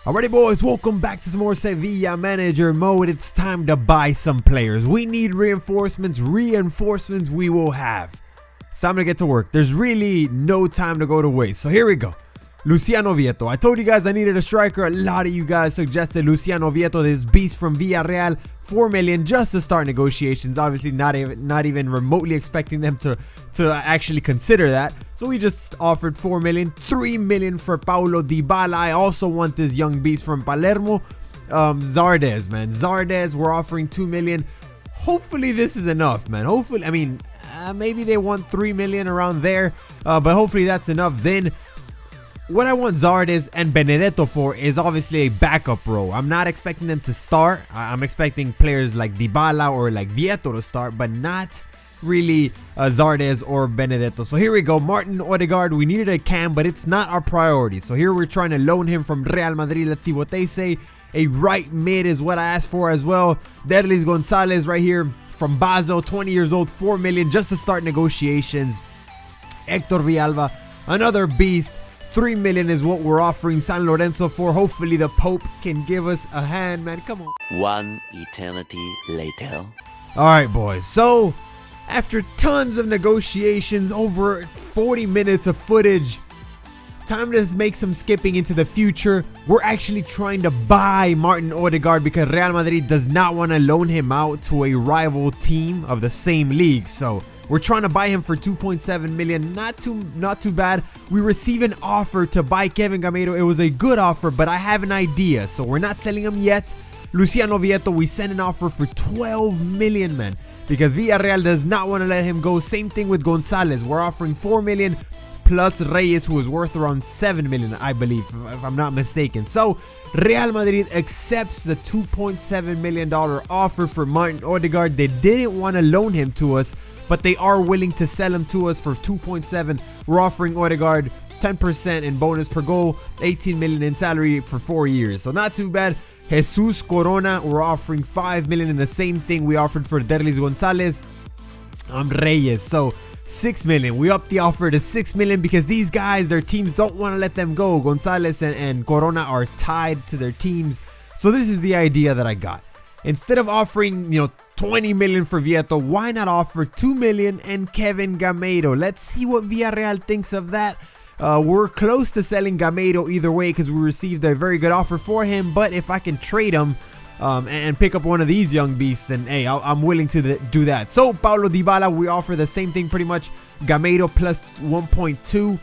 Alrighty boys, welcome back to some more Sevilla manager mode. It's time to buy some players. We need reinforcements we will have. It's time to get to work. There's really no time to go to waste. So here we go. Luciano Vieto. I told you guys I needed a striker. A lot of you guys suggested Luciano Vieto, this beast from Villarreal. 4 million just to start negotiations. Obviously not even remotely expecting them to actually consider that. So we just offered 4 million. 3 million for Paulo Dybala. I also want this young beast from Palermo. Zardes, man. Zardes, we're offering 2 million. Hopefully this is enough, man. Hopefully, I mean, maybe they want 3 million around there. But hopefully that's enough. Then what I want Zardes and Benedetto for is obviously a backup role. I'm not expecting them to start. I'm expecting players like Dybala or like Vieto to start, but not really Zardes or Benedetto. So here we go. Martin Odegaard, we needed a cam, but it's not our priority. So here we're trying to loan him from Real Madrid. Let's see what they say. A right mid is what I asked for as well. Derlis Gonzalez right here from Basel, 20 years old, 4 million just to start negotiations. Hector Villalba, another beast. 3 million is what we're offering San Lorenzo for. Hopefully the Pope can give us a hand, man. Come on. One eternity later. Alright, boys. So, after tons of negotiations, over 40 minutes of footage, time to make some skipping into the future. We're actually trying to buy Martin Odegaard because Real Madrid does not want to loan him out to a rival team of the same league. So, we're trying to buy him for 2.7 million. Not too bad. We receive an offer to buy Kevin Gameiro. It was a good offer, but I have an idea. So we're not selling him yet. Luciano Vieto, we sent an offer for 12 million, man. Because Villarreal does not want to let him go. Same thing with Gonzalez. We're offering 4 million plus Reyes, who is worth around 7 million, I believe, if I'm not mistaken. So Real Madrid accepts the $2.7 million offer for Martin Odegaard. They didn't want to loan him to us, but they are willing to sell him to us for 2.7. We're offering Odegaard 10% in bonus per goal, 18 million in salary for 4 years. So not too bad. Jesus Corona, we're offering 5 million in the same thing we offered for Derlis Gonzalez. Reyes, so 6 million. We upped the offer to 6 million because these guys, their teams don't want to let them go. Gonzalez and Corona are tied to their teams. So this is the idea that I got. Instead of offering, 20 million for Vieto, why not offer 2 million and Kevin Gameiro? Let's see what Villarreal thinks of that. We're close to selling Gameiro either way because we received a very good offer for him. But if I can trade him and pick up one of these young beasts, then hey, I'm willing to do that. So Paulo Dybala, we offer the same thing pretty much. Gameiro plus 1.2.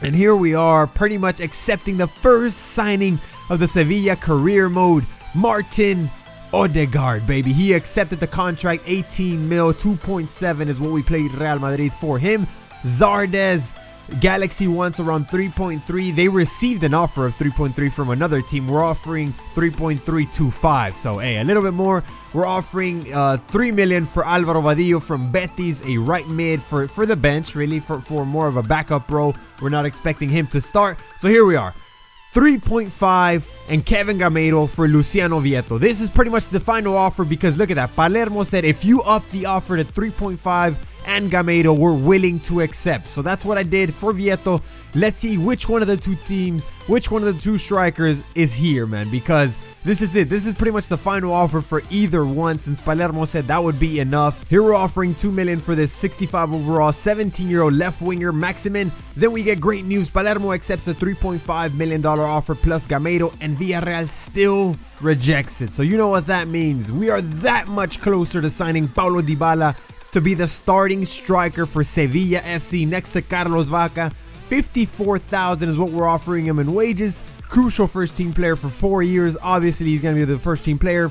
And here we are pretty much accepting the first signing of the Sevilla career mode. Martin Odegaard, baby. He accepted the contract. 18 mil, 2.7 is what we played Real Madrid for him. Zardes, Galaxy wants around 3.3. They received an offer of 3.3 from another team. We're offering 3.325. So, hey, a little bit more. We're offering 3 million for Alvaro Vadillo from Betis, a right mid for the bench, really, for more of a backup role. We're not expecting him to start. So here we are. 3.5 and Kevin Gameiro for Luciano Vieto. This is pretty much the final offer because look at that. Palermo said if you up the offer to 3.5 and Gameiro, we're willing to accept. So that's what I did for Vieto. Let's see which one of the two teams, which one of the two strikers is here, man, because this is it. This is pretty much the final offer for either one since Palermo said that would be enough. Here we're offering 2 million for this 65 overall, 17-year-old left winger, Maximin. Then we get great news. Palermo accepts a $3.5 million offer plus Gameiro, and Villarreal still rejects it. So you know what that means. We are that much closer to signing Paulo Dybala to be the starting striker for Sevilla FC next to Carlos Vaca. 54,000 is what we're offering him in wages. Crucial first team player for 4 years. Obviously he's going to be the first team player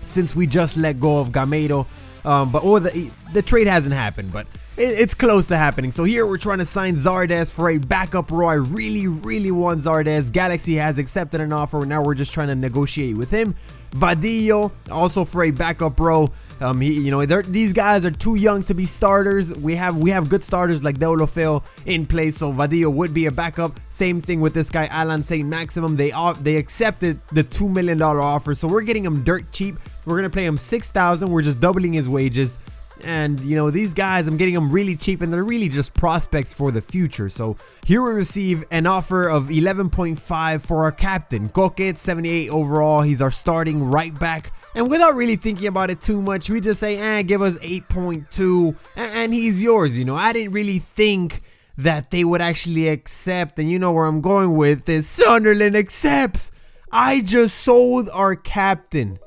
since we just let go of Gameiro. The trade hasn't happened, but it's close to happening. So here we're trying to sign Zardes for a backup role. I really want Zardes. Galaxy has accepted an offer. Now we're just trying to negotiate with him. Vadillo also for a backup role. These guys are too young to be starters. We have good starters like Deulofeu in place, so Vadillo would be a backup. Same thing with this guy Alan Saint Maximum. They accepted the $2 million offer, so we're getting him dirt cheap. We're gonna pay him 6,000. We're just doubling his wages. And, you know, these guys, I'm getting them really cheap, and they're really just prospects for the future. So here we receive an offer of 11.5 for our captain. Koke, 78 overall. He's our starting right back. And without really thinking about it too much, we just say, give us 8.2, and he's yours. You know, I didn't really think that they would actually accept. And you know where I'm going with this. Sunderland accepts. I just sold our captain.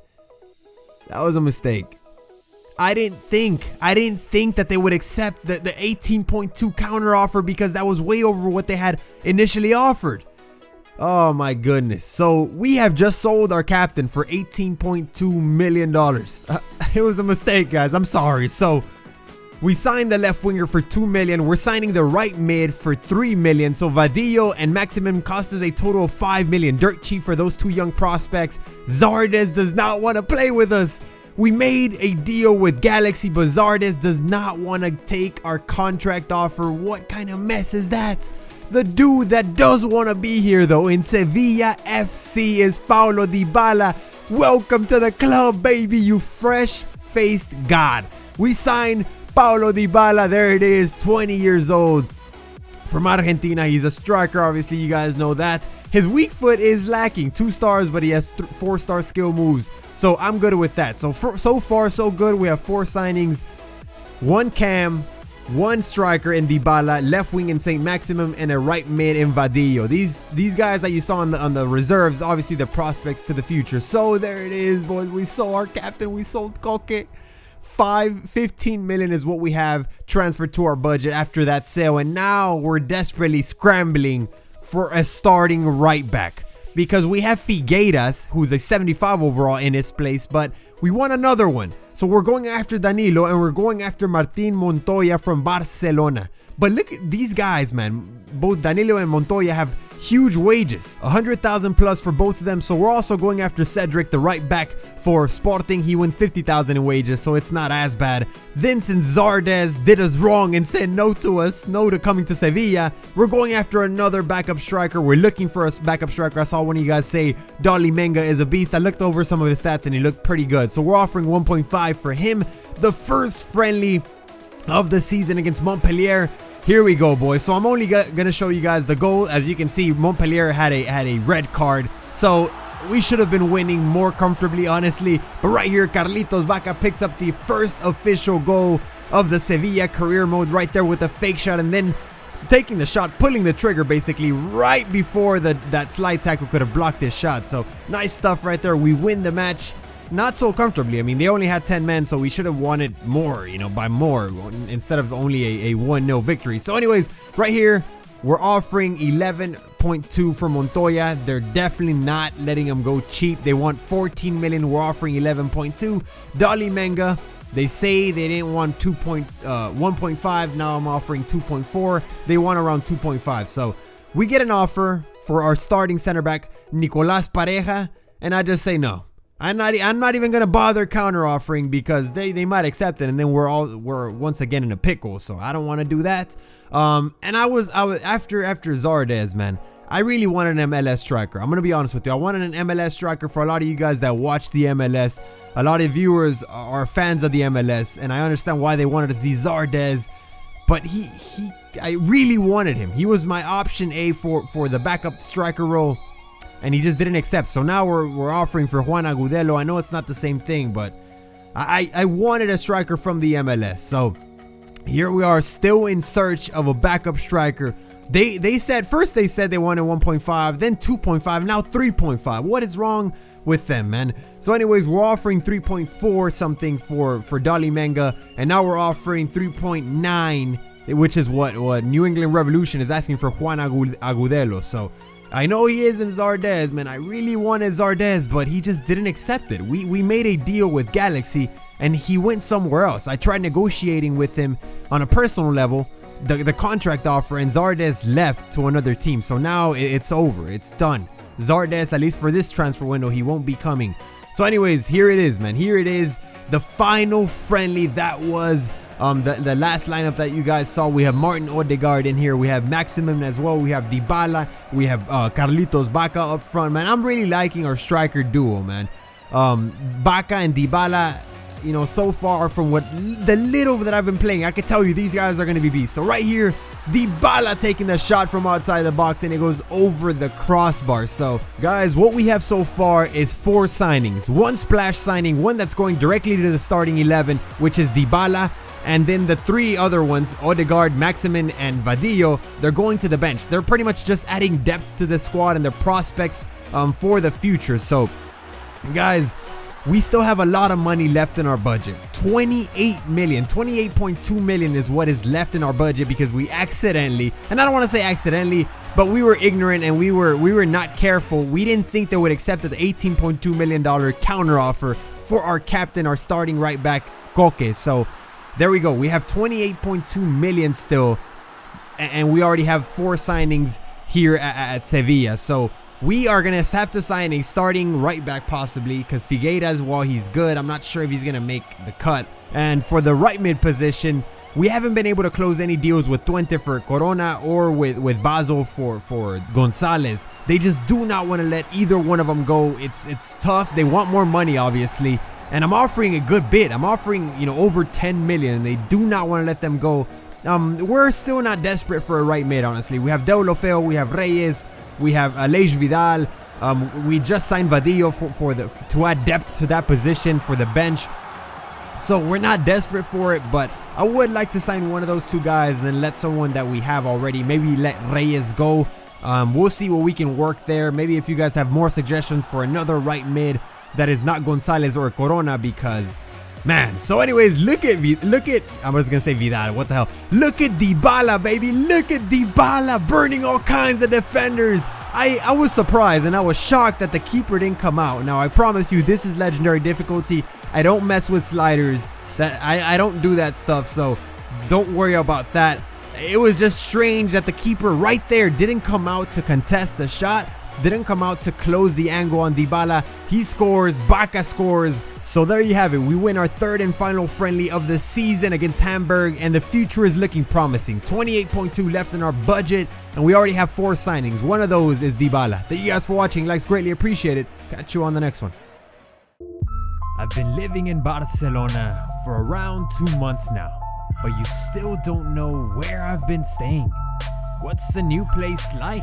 That was a mistake. I didn't think that they would accept the 18.2 counter offer, because that was way over what they had initially offered. Oh my goodness. So we have just sold our captain for $18.2 million. It was a mistake, guys. I'm sorry. So we signed the left winger for $2 million. We're signing the right mid for $3 million. So Vadillo and Maximum cost us a total of $5 million. Dirt cheap for those two young prospects. Zardes does not want to play with us. We made a deal with Galaxy, but Zardes does not want to take our contract offer. What kind of mess is that? The dude that does want to be here, though, in Sevilla FC is Paulo Dybala. Welcome to the club, baby, you fresh-faced god. We signed Paulo Dybala. There it is, 20 years old. From Argentina, he's a striker, obviously, you guys know that. His weak foot is lacking, 2 stars, but he has 4-star skill moves. So I'm good with that. So far, so good. We have 4 signings, 1 cam, 1 striker in Dybala, left wing in St. Maximum, and a right mid in Vadillo. These guys that you saw on the reserves, obviously the prospects to the future. So there it is, boys. We sold our captain. We sold Koke. 15 million is what we have transferred to our budget after that sale, and now we're desperately scrambling for a starting right back. Because we have Figueiras, who's a 75 overall in his place, but we want another one. So we're going after Danilo, and we're going after Martín Montoya from Barcelona. But look at these guys, man. Both Danilo and Montoya have huge wages. 100,000 plus for both of them. So we're also going after Cedric, the right back for Sporting. He wins 50,000 in wages, so it's not as bad. Then since Zardes did us wrong and said no to us, no to coming to Sevilla, we're going after another backup striker. We're looking for a backup striker. I saw one of you guys say Dolly Menga is a beast. I looked over some of his stats and he looked pretty good. So we're offering 1.5 for him. The first friendly of the season against Montpellier. Here we go, boys. So I'm only gonna show you guys the goal. As you can see, Montpellier had a red card, so we should have been winning more comfortably, honestly. But right here, Carlitos Vaca picks up the first official goal of the Sevilla career mode right there with a fake shot, and then taking the shot, pulling the trigger basically right before that slide tackle could have blocked his shot. So nice stuff right there. We win the match. Not so comfortably. I mean, they only had 10 men, so we should have won it more, you know, by more, instead of only a 1-0 victory. So anyways, right here, we're offering 11.2 for Montoya. They're definitely not letting him go cheap. They want 14 million. We're offering 11.2. Dolly Menga, they say they didn't want 1.5. Now I'm offering 2.4. They want around 2.5. So we get an offer for our starting center back, Nicolas Pareja, and I just say no. I'm not even gonna bother counter offering, because they might accept it, and then we're once again in a pickle. So I don't want to do that. And I was after Zardes, man. I really wanted an MLS striker. I'm gonna be honest with you. I wanted an MLS striker. For a lot of you guys that watch the MLS, a lot of viewers are fans of the MLS, and I understand why they wanted to see Zardes. But I really wanted him. He was my option A for the backup striker role, and he just didn't accept. So now we're offering for Juan Agudelo. I know it's not the same thing, but I wanted a striker from the MLS. So here we are, still in search of a backup striker. They said they wanted 1.5, then 2.5, now 3.5. What is wrong with them, man? So anyways, we're offering 3.4 something for Dolly Menga, and now we're offering 3.9, which is what New England Revolution is asking for Juan Agudelo. So I know he is in Zardes, man. I really wanted Zardes, but he just didn't accept it. We made a deal with Galaxy, and he went somewhere else. I tried negotiating with him on a personal level, the contract offer, and Zardes left to another team. So now it's over. It's done. Zardes, at least for this transfer window, he won't be coming. So anyways, here it is, man. Here it is, the final friendly. That was the last lineup that you guys saw. We have Martin Odegaard in here. We have Maximum as well. We have Dybala. We have Carlitos Vaca up front, man. I'm really liking our striker duo, man. Vaca and Dybala, you know, so far from what the little that I've been playing, I can tell you these guys are going to be beasts. So right here, Dybala taking the shot from outside the box, and it goes over the crossbar. So guys, what we have so far is 4 signings. 1 splash signing, 1 that's going directly to the starting 11, which is Dybala. And then the 3 other ones, Odegaard, Maximin, and Vadillo, they're going to the bench. They're pretty much just adding depth to the squad and their prospects for the future. So guys, we still have a lot of money left in our budget. 28 million, 28.2 million is what is left in our budget because we accidentally, and I don't want to say accidentally, but we were ignorant and we were not careful. We didn't think they would accept the $18.2 million counter offer for our captain, our starting right back, Koke. So there we go. We have 28.2 million still, and we already have 4 signings here at Sevilla. So we are going to have to sign a starting right back possibly, because Figueiras, while he's good, I'm not sure if he's going to make the cut. And for the right mid position, we haven't been able to close any deals with Twente for Corona or with Basel for Gonzalez. They just do not want to let either one of them go. It's tough. They want more money, obviously. And I'm offering a good bid. I'm offering, you know, over 10 million, and they do not want to let them go. We're still not desperate for a right mid, honestly. We have Deulofeu, we have Reyes, we have Aleix Vidal. We just signed Vadillo to add depth to that position for the bench. So we're not desperate for it, but I would like to sign one of those 2 guys and then let someone that we have already, maybe let Reyes go. We'll see what we can work there. Maybe if you guys have more suggestions for another right mid that is not Gonzalez or Corona, because man. So anyways, look at I was gonna say Vidal, what the hell. Look at Dybala, baby. Look at Dybala burning all kinds of defenders. I was surprised and I was shocked that the keeper didn't come out. Now I promise you, this is legendary difficulty. I don't mess with sliders. That I don't do that stuff, so don't worry about that. It was just strange that the keeper right there didn't come out to contest the shot, didn't come out to close the angle on Dybala. He scores, Baca scores. So there you have it. We win our 3rd and final friendly of the season against Hamburg, and the future is looking promising. 28.2 left in our budget, and we already have 4 signings. One of those is Dybala. Thank you guys for watching. Likes greatly appreciated. Catch you on the next one. I've been living in Barcelona for around 2 months now, but you still don't know where I've been staying. What's the new place like?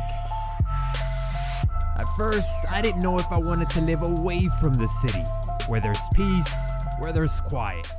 At first, I didn't know if I wanted to live away from the city, where there's peace, where there's quiet.